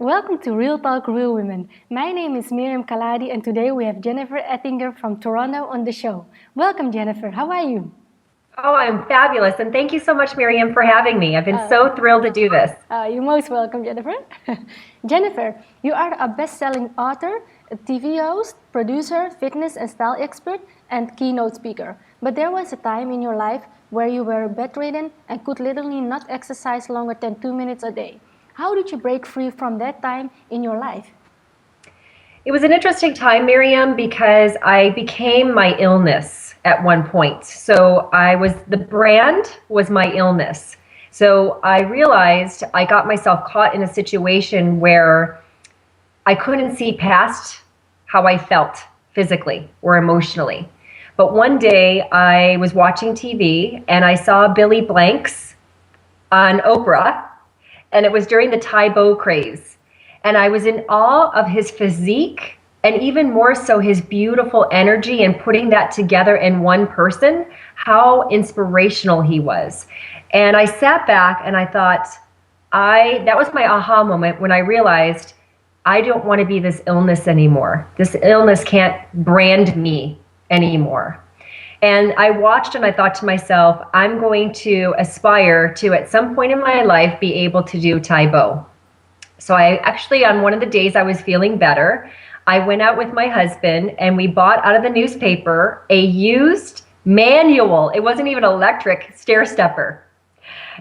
Welcome to Real Talk Real Women. My name is Miriam Khalladi and today we have Jennifer Ettinger from Toronto on the show. Welcome Jennifer, how are you? Oh, I'm fabulous. And thank you so much, Miriam, for having me. I've been Uh, so thrilled to do this. you're most welcome Jennifer. Jennifer, you are a best-selling author, a TV host, producer, fitness and style expert, and keynote speaker. But there was a time in your life where you were bedridden and could literally not exercise longer than 2 minutes a day. How did you break free from that time in your life? It was an interesting time, Miriam, because I became my illness at one point. The brand was my illness. So I realized I got myself caught in a situation where I couldn't see past how I felt physically or emotionally. But one day I was watching TV and I saw Billy Blanks on Oprah, and it was during the Tae craze. And I was in awe of his physique and even more so his beautiful energy and putting that together in one person, how inspirational he was. And I sat back and I thought, that was my aha moment when I realized I don't want to be this illness anymore. This illness can't brand me anymore. And I watched and I thought to myself, I'm going to aspire to, at some point in my life, be able to do Tae. So I actually, on one of the days I was feeling better, I went out with my husband and we bought out of the newspaper a used manual. It wasn't even electric stair stepper.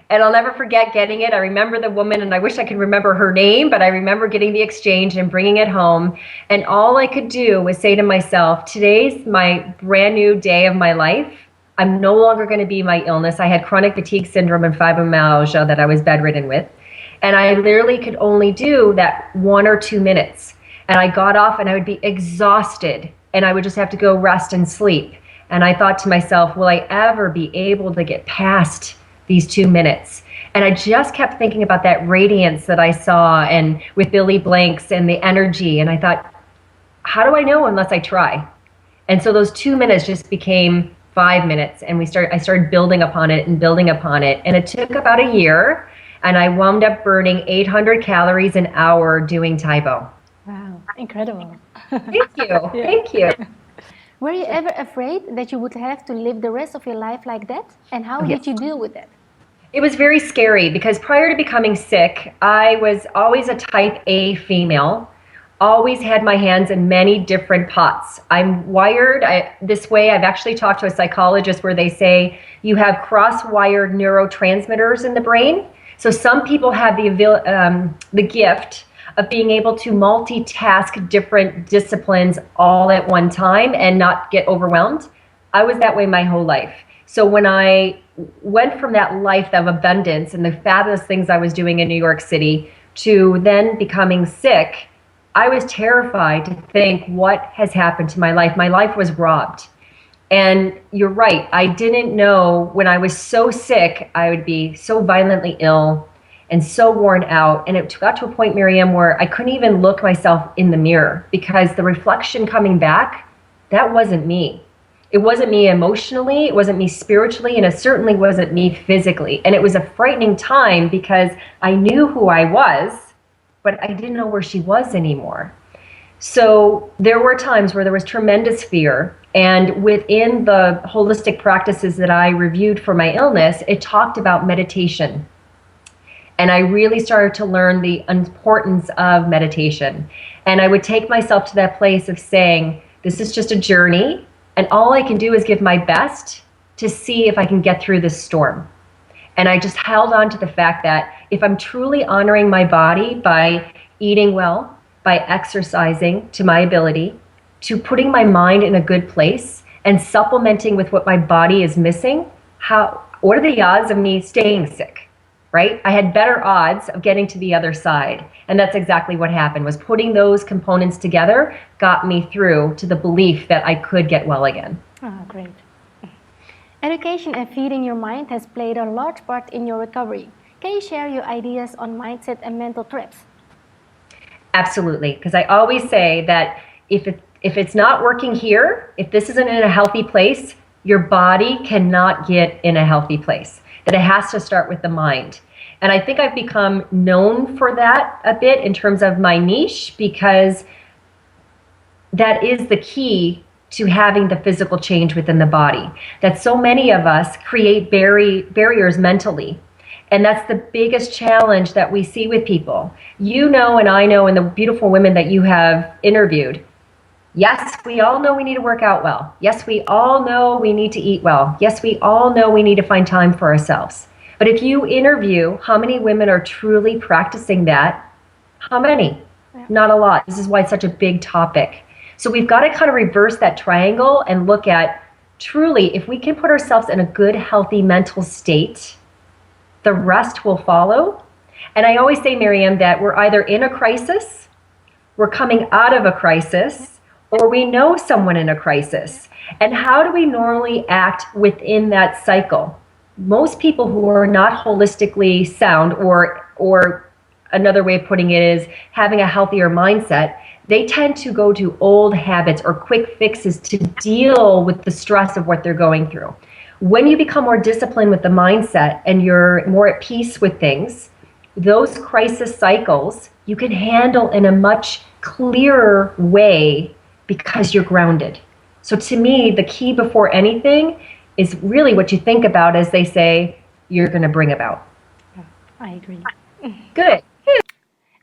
And I'll never forget getting it. I remember the woman, and I wish I could remember her name, but I remember getting the exchange and bringing it home. And all I could do was say to myself, today's my brand new day of my life. I'm no longer going to be my illness. I had chronic fatigue syndrome and fibromyalgia that I was bedridden with. And I literally could only do that 1 or 2 minutes. And I got off and I would be exhausted and I would just have to go rest and sleep. And I thought to myself, will I ever be able to get past these 2 minutes? And I just kept thinking about that radiance that I saw and with Billy Blanks and the energy. And I thought, how do I know unless I try? And so those 2 minutes just became 5 minutes, and I started building upon it and building upon it. And it took about a year, and I wound up burning 800 calories an hour doing Tae. Wow, incredible. Thank you. Yeah. Thank you. Were you ever afraid that you would have to live the rest of your life like that? And how Yes. did you deal with that? It was very scary because prior to becoming sick, I was always a type A female, always had my hands in many different pots. I'm wired this way. I've actually talked to a psychologist where they say you have cross-wired neurotransmitters in the brain. So some people have the gift of being able to multitask different disciplines all at one time and not get overwhelmed. I was that way my whole life. So when I went from that life of abundance and the fabulous things I was doing in New York City to then becoming sick, I was terrified to think what has happened to my life. My life was robbed. And you're right, I didn't know when I was so sick, I would be so violently ill and so worn out. And it got to a point, Miriam, where I couldn't even look myself in the mirror because the reflection coming back, that wasn't me. It wasn't me emotionally, it wasn't me spiritually, and it certainly wasn't me physically. And it was a frightening time because I knew who I was, but I didn't know where she was anymore. So there were times where there was tremendous fear. And within the holistic practices that I reviewed for my illness, it talked about meditation. And I really started to learn the importance of meditation. And I would take myself to that place of saying, this is just a journey, and all I can do is give my best to see if I can get through this storm. And I just held on to the fact that if I'm truly honoring my body by eating well, by exercising to my ability, to putting my mind in a good place and supplementing with what my body is missing, what are the odds of me staying sick? Right? I had better odds of getting to the other side. And that's exactly what happened, was putting those components together got me through to the belief that I could get well again. Oh, great. Education and feeding your mind has played a large part in your recovery. Can you share your ideas on mindset and mental trips? Absolutely. Because I always say that if it's not working here, if this isn't in a healthy place, your body cannot get in a healthy place. That it has to start with the mind. And I think I've become known for that a bit in terms of my niche, because that is the key to having the physical change within the body. That so many of us create barriers mentally. And that's the biggest challenge that we see with people. You know, and I know, and the beautiful women that you have interviewed, yes, we all know we need to work out well. Yes, we all know we need to eat well. Yes, we all know we need to find time for ourselves. But if you interview how many women are truly practicing that, how many? Yeah. Not a lot. This is why it's such a big topic. So we've got to kind of reverse that triangle and look at truly, if we can put ourselves in a good, healthy mental state, the rest will follow. And I always say, Miriam, that we're either in a crisis, we're coming out of a crisis, or we know someone in a crisis. And how do we normally act within that cycle? Most people who are not holistically sound, or another way of putting it is having a healthier mindset, they tend to go to old habits or quick fixes to deal with the stress of what they're going through. When you become more disciplined with the mindset and you're more at peace with things, those crisis cycles you can handle in a much clearer way because you're grounded. So to me, the key before anything is really what you think about, as they say, you're going to bring about. I agree. Good.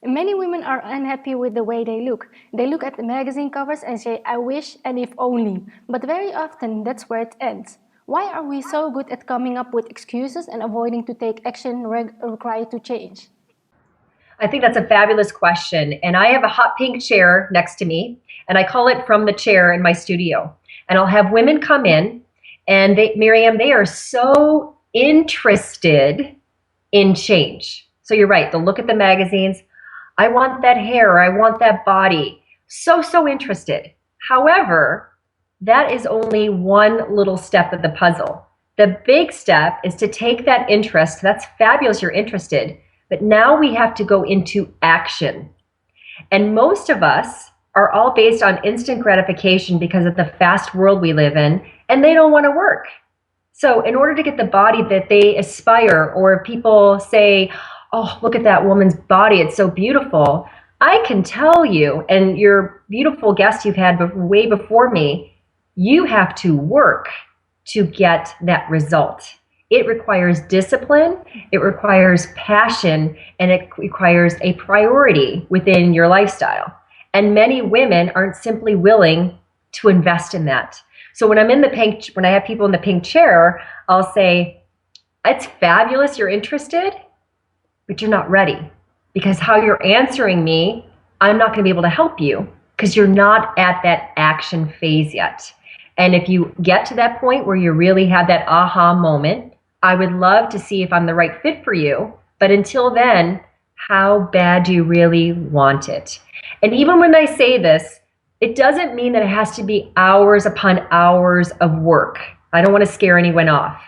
Many women are unhappy with the way they look. They look at the magazine covers and say, I wish and if only. But very often that's where it ends. Why are we so good at coming up with excuses and avoiding to take action required to change? I think that's a fabulous question. And I have a hot pink chair next to me, and I call it From the Chair in my studio. And I'll have women come in, and Miriam, they are so interested in change. So you're right. They'll look at the magazines. I want that hair. I want that body. So interested. However, that is only one little step of the puzzle. The big step is to take that interest. That's fabulous. You're interested. But now we have to go into action. And most of us are all based on instant gratification because of the fast world we live in, and they don't want to work. So in order to get the body that they aspire, or people say, oh, look at that woman's body, it's so beautiful. I can tell you, and your beautiful guest you've had way before me, you have to work to get that result. It requires discipline, it requires passion, and it requires a priority within your lifestyle. And many women aren't simply willing to invest in that. So when when I have people in the pink chair, I'll say, it's fabulous, you're interested, but you're not ready, because how you're answering me, I'm not going to be able to help you because you're not at that action phase yet. And if you get to that point where you really have that aha moment, I would love to see if I'm the right fit for you. But until then, how bad do you really want it? And even when I say this, it doesn't mean that it has to be hours upon hours of work. I don't want to scare anyone off.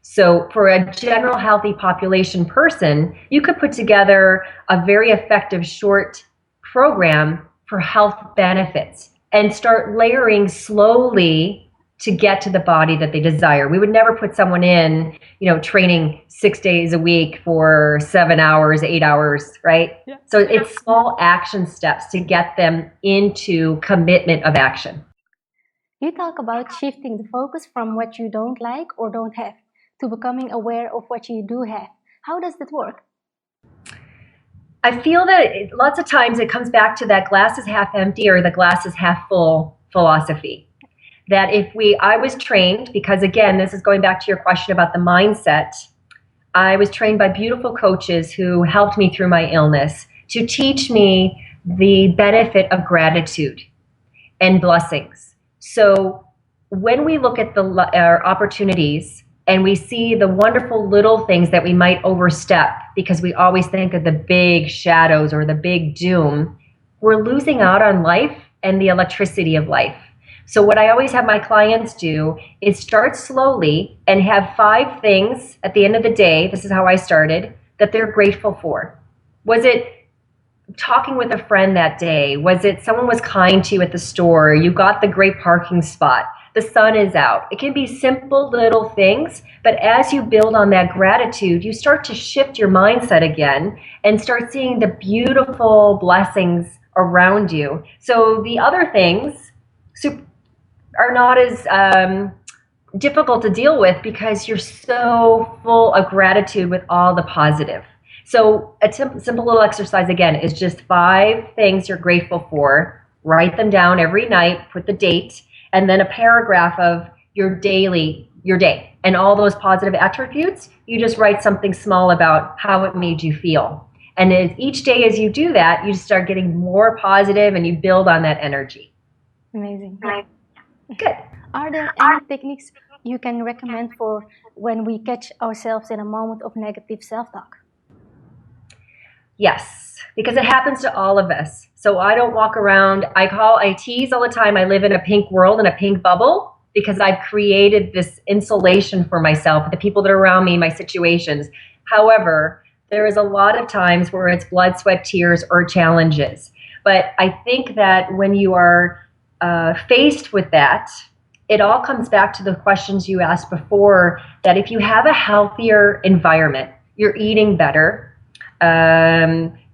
So for a general healthy population person, you could put together a very effective short program for health benefits and start layering slowly to get to the body that they desire. We would never put someone in, training 6 days a week for 7 hours, 8 hours, right? Yeah. So it's small action steps to get them into commitment of action. You talk about shifting the focus from what you don't like or don't have to becoming aware of what you do have. How does that work? I feel that lots of times it comes back to that glass is half empty or the glass is half full philosophy. That I was trained, because again, this is going back to your question about the mindset. I was trained by beautiful coaches who helped me through my illness to teach me the benefit of gratitude and blessings. So when we look at our opportunities and we see the wonderful little things that we might overstep because we always think of the big shadows or the big doom, we're losing out on life and the electricity of life. So what I always have my clients do is start slowly and have 5 things at the end of the day, this is how I started, that they're grateful for. Was it talking with a friend that day? Was it someone was kind to you at the store? You got the great parking spot. The sun is out. It can be simple little things, but as you build on that gratitude, you start to shift your mindset again and start seeing the beautiful blessings around you. So the other things are not as difficult to deal with because you're so full of gratitude with all the positive. So a simple little exercise again is just 5 things you're grateful for. Write them down every night, put the date, and then a paragraph of your day, and all those positive attributes. You just write something small about how it made you feel. And each day as you do that, you start getting more positive and you build on that energy. Amazing. Good. Are there any techniques you can recommend for when we catch ourselves in a moment of negative self-talk? Yes, because it happens to all of us. So I don't walk around, I tease all the time, I live in a pink world, in a pink bubble, because I've created this insulation for myself, the people that are around me, my situations. However, there is a lot of times where it's blood, sweat, tears, or challenges. But I think that when you are faced with that, it all comes back to the questions you asked before, that if you have a healthier environment, you're eating better,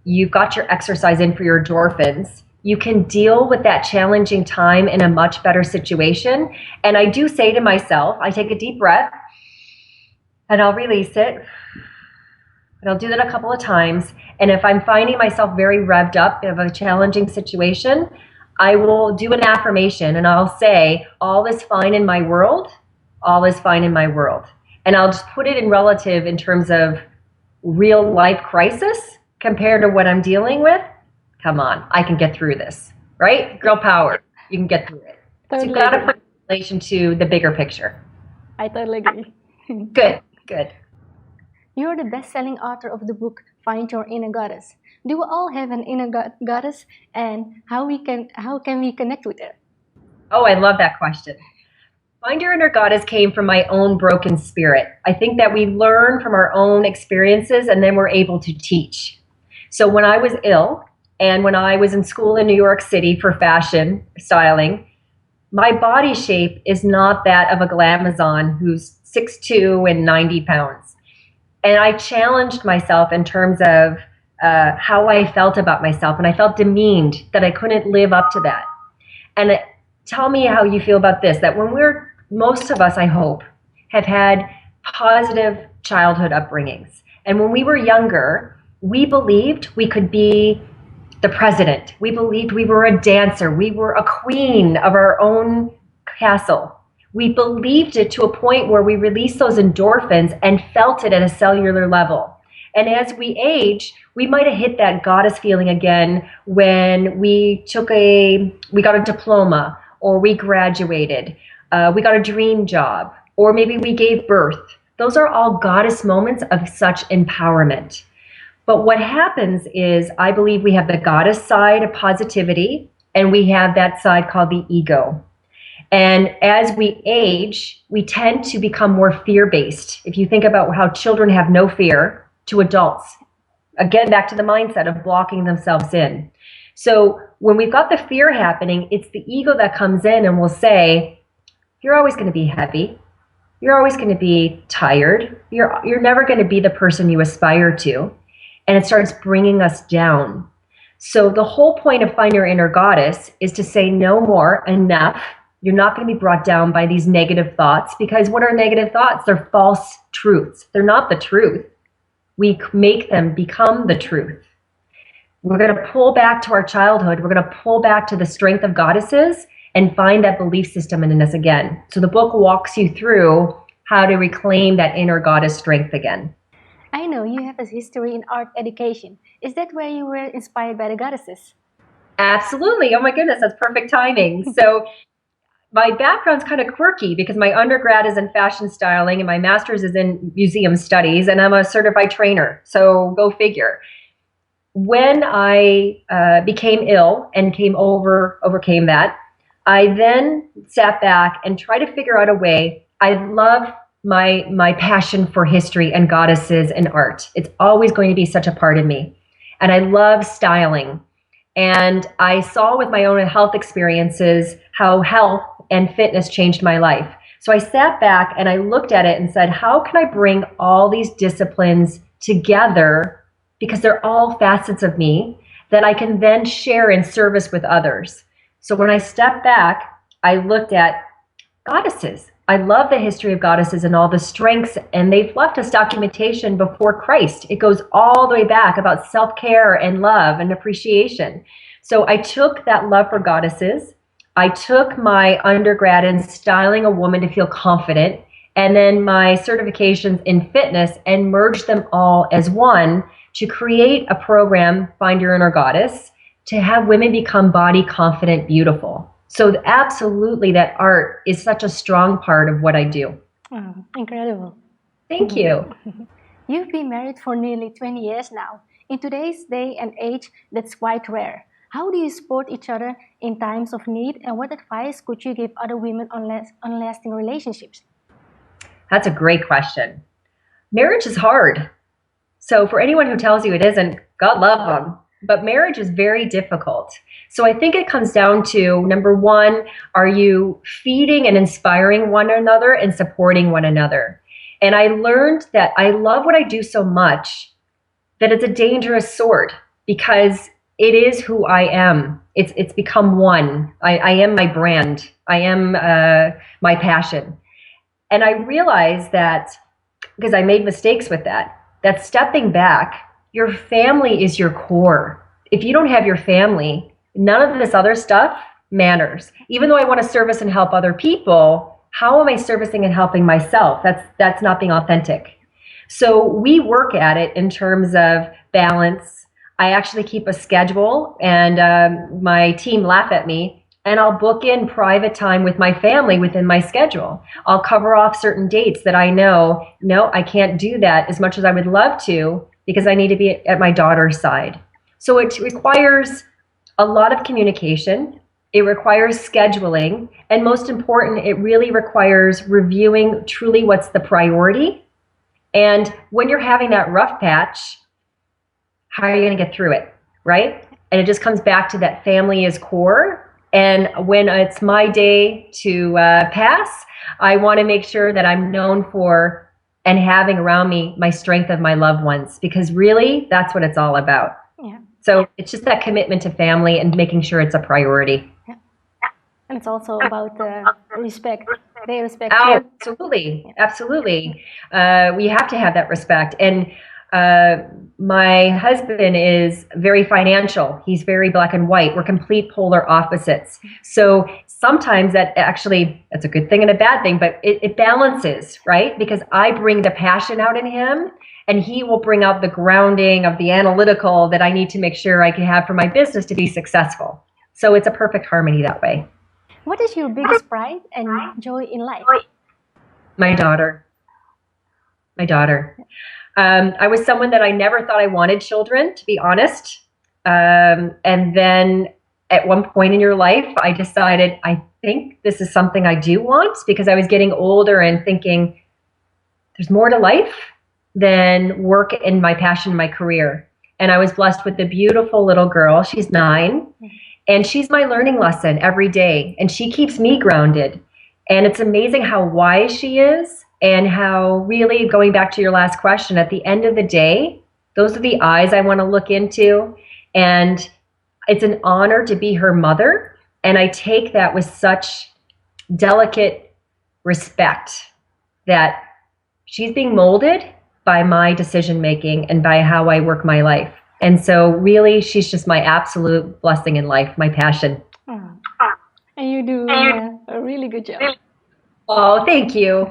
you've got your exercise in for your endorphins, you can deal with that challenging time in a much better situation. And I do say to myself, I take a deep breath and I'll release it. And I'll do that a couple of times. And if I'm finding myself very revved up of a challenging situation, I will do an affirmation and I'll say, all is fine in my world, all is fine in my world. And I'll just put it in relative in terms of real life crisis compared to what I'm dealing with. Come on, I can get through this, right? Girl power, you can get through it. Totally. So you've got to put it in relation to the bigger picture. I totally agree. Good. You're the best-selling author of the book, Find Your Inner Goddess. Do we all have an inner goddess, and how can we connect with her? Oh, I love that question. Find Your Inner Goddess came from my own broken spirit. I think that we learn from our own experiences and then we're able to teach. So when I was ill and when I was in school in New York City for fashion styling, my body shape is not that of a glamazon who's 6'2" and 90 pounds. And I challenged myself in terms of how I felt about myself, and I felt demeaned that I couldn't live up to that. And tell me how you feel about this, that when most of us, I hope, have had positive childhood upbringings. And when we were younger, we believed we could be the president. We believed we were a dancer. We were a queen of our own castle. We believed it to a point where we released those endorphins and felt it at a cellular level. And as we age, we might have hit that goddess feeling again when we got a diploma, or we graduated, we got a dream job, or maybe we gave birth. Those are all goddess moments of such empowerment. But what happens is, I believe we have the goddess side of positivity, and we have that side called the ego. And as we age, we tend to become more fear-based. If you think about how children have no fear to adults, again, back to the mindset of blocking themselves in. So when we've got the fear happening, it's the ego that comes in and will say, you're always going to be heavy. You're always going to be tired. You're never going to be the person you aspire to. And it starts bringing us down. So the whole point of Find Your Inner Goddess is to say no more, enough. You're not going to be brought down by these negative thoughts, because what are negative thoughts? They're false truths. They're not the truth. We make them become the truth. We're going to pull back to our childhood. We're going to pull back to the strength of goddesses and find that belief system in us again. So the book walks you through how to reclaim that inner goddess strength again. I know you have a history in art education. Is that where you were inspired by the goddesses? Absolutely. Oh my goodness, that's perfect timing. So my background's kind of quirky because my undergrad is in fashion styling and my master's is in museum studies, and I'm a certified trainer. So go figure. When I became ill and overcame that, I then sat back and tried to figure out a way. I love my passion for history and goddesses and art. It's always going to be such a part of me. and I love styling. And I saw with my own health experiences how health and fitness changed my life. So I sat back and I looked at it and said, how can I bring all these disciplines together, because they're all facets of me that I can then share in service with others. So when I stepped back, I looked at goddesses. I love the history of goddesses and all the strengths, and they've left us documentation before Christ. It goes all the way back about self-care and love and appreciation. So I took that love for goddesses. I took my undergrad in styling a woman to feel confident, and then my certifications in fitness, and merged them all as one to create a program, Find Your Inner Goddess, to have women become body confident, beautiful. So absolutely, that art is such a strong part of what I do. Oh, incredible. Thank you. You've been married for nearly 20 years now. In today's day and age, that's quite rare. How do you support each other in times of need, and what advice could you give other women on lasting relationships? That's a great question. Marriage is hard. So for anyone who tells you it isn't, God love them. But marriage is very difficult. So I think it comes down to, number one, are you feeding and inspiring one another and supporting one another? And I learned that I love what I do so much that it's a dangerous sword, because it is who I am. It's become one. I am my brand. I am my passion. And I realized that, because I made mistakes with that stepping back, your family is your core. If you don't have your family, none of this other stuff matters. Even though I want to service and help other people, how am I servicing and helping myself? That's not being authentic. So we work at it in terms of balance. I actually keep a schedule, and my team laugh at me, and I'll book in private time with my family within my schedule. I'll cover off certain dates that I know, no, I can't do that as much as I would love to, because I need to be at my daughter's side. So it requires a lot of communication. It requires scheduling. And most important, it really requires reviewing truly what's the priority. And when you're having that rough patch, how are you going to get through it, right? And it just comes back to that family is core. And when it's my day to pass, I want to make sure that I'm known for and having around me my strength of my loved ones, because really that's what it's all about. Yeah. So it's just that commitment to family and making sure it's a priority. Yeah. And it's also about respect. They respect Oh, you. absolutely. Absolutely. We have to have that respect. And my husband is very financial. He's very black and white. We're complete polar opposites. So sometimes that's a good thing and a bad thing, but it balances, right? Because I bring the passion out in him, and he will bring out the grounding of the analytical that I need to make sure I can have for my business to be successful. So it's a perfect harmony that way. What is your biggest pride and joy in life? My daughter. I was someone that I never thought I wanted children, to be honest. And then at one point in your life, I decided, I think this is something I do want, because I was getting older and thinking there's more to life than work and my passion, my career. And I was blessed with a beautiful little girl. She's 9, and she's my learning lesson every day. And she keeps me grounded. And it's amazing how wise she is, and how, really, going back to your last question, at the end of the day, those are the eyes I want to look into. And it's an honor to be her mother. And I take that with such delicate respect, that she's being molded by my decision making and by how I work my life. And so really, she's just my absolute blessing in life, my passion. Oh. And you do a really good job. Oh, thank you.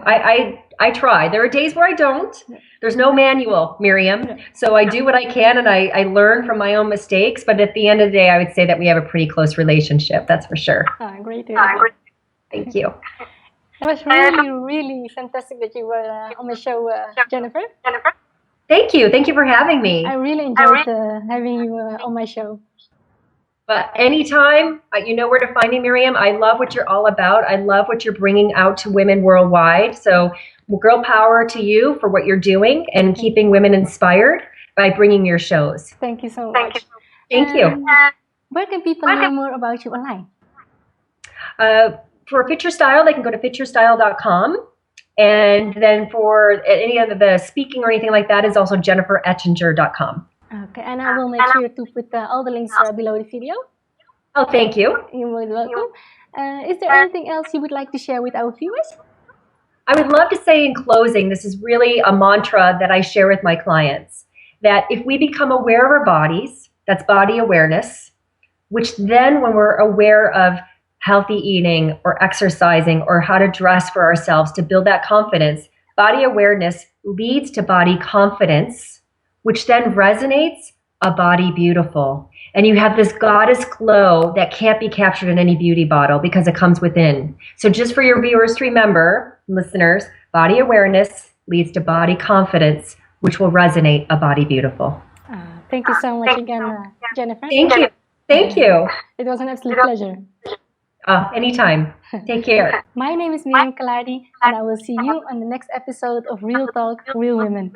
I try. There are days where I don't. There's no manual, Miriam. So I do what I can, and I learn from my own mistakes. But at the end of the day, I would say that we have a pretty close relationship. That's for sure. Great to hear. Thank you. It was really, really fantastic that you were on the show, Jennifer. Thank you. Thank you for having me. I really enjoyed having you on my show. But anytime, you know where to find me, Miriam. I love what you're all about. I love what you're bringing out to women worldwide. So girl power to you for what you're doing and keeping women inspired. by bringing your shows. Thank you so much. Thank you. Where can people learn more about you online? For Fit Your Style, they can go to fityourstyle.com. And then for any of the speaking or anything like that is also jenniferettinger.com. Okay, and I will make sure to put all the links below the video. Oh, thank you. You're most welcome. Is there anything else you would like to share with our viewers? I would love to say in closing, this is really a mantra that I share with my clients, that if we become aware of our bodies, that's body awareness, which then when we're aware of healthy eating or exercising or how to dress for ourselves to build that confidence, body awareness leads to body confidence, which then resonates a body beautiful. And you have this goddess glow that can't be captured in any beauty bottle because it comes within. So just for your viewers to remember, listeners, body awareness leads to body confidence, which will resonate a body beautiful. Thank you so much again, Jennifer. Thank you. Thank you. It was an absolute pleasure. Anytime. Take care. My name is Miriam Khalladi, and I will see you on the next episode of Real Talk, Real Women.